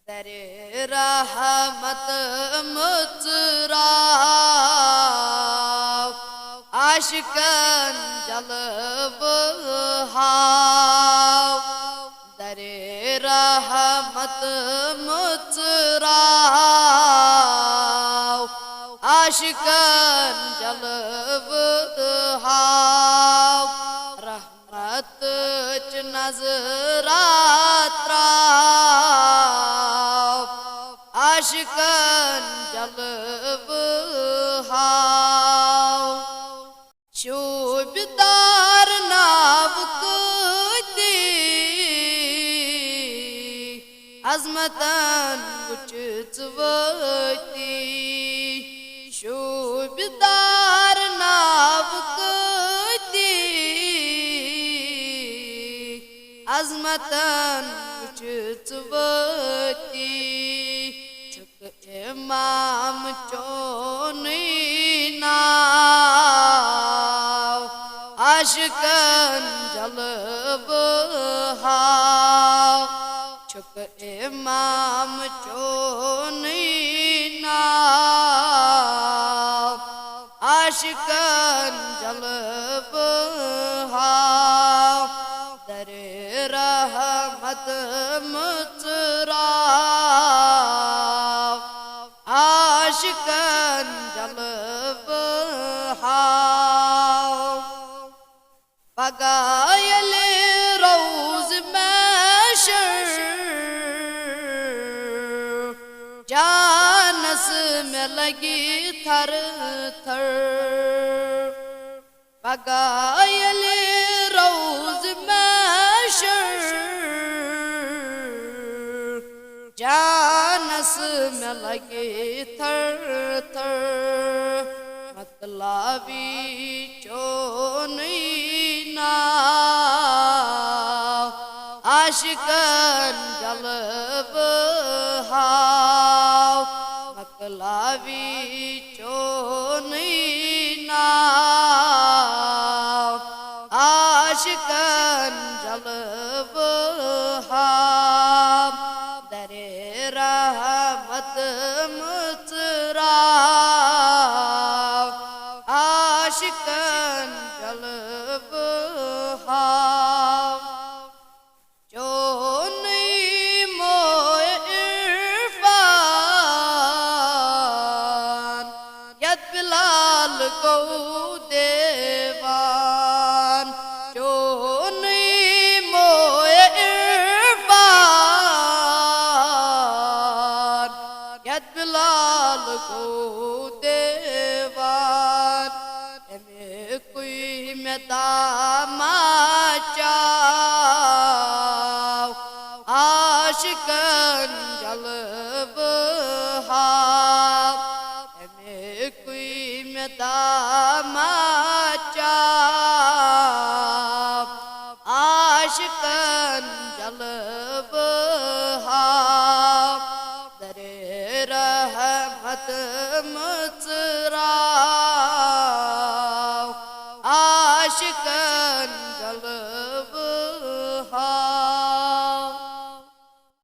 दरे रहमत मुचरा आशिकन जलब हाव दरे रहमत मुचरा आशिकन जलब हाव रहमत च नजरात आशिकन जलब हाव शोभदार नाव कती अजमतन उचित वती शोभदार नाव कती अजमतन उचित वती इमाम चोनी नाव आशिकन जलब हाव छुक इमाम चोनी नाव आशिकन जलब हाव दरे रहमत मुचरा आशिकन जलब हाव पगायल रोज महशर जानस में लगी थर थर पगायल रोज महशर जानस में लगे थर थर मतलाबी चोनी नाव आशिकन जलब हाव मतलाबी चोनी नाव आशिकन जलब हाव दरे रहमत मुचरा आशिकन जलब हाव चोनी मोए इरफान यद बिलाल को देवान चोनी मोए इरफान यद बिलाल को देवान में कोई में दामाचाव आशिकन जलब हाव में कोई में दामाचाव आशिकन जलब हाव दरे रहमत मुचरा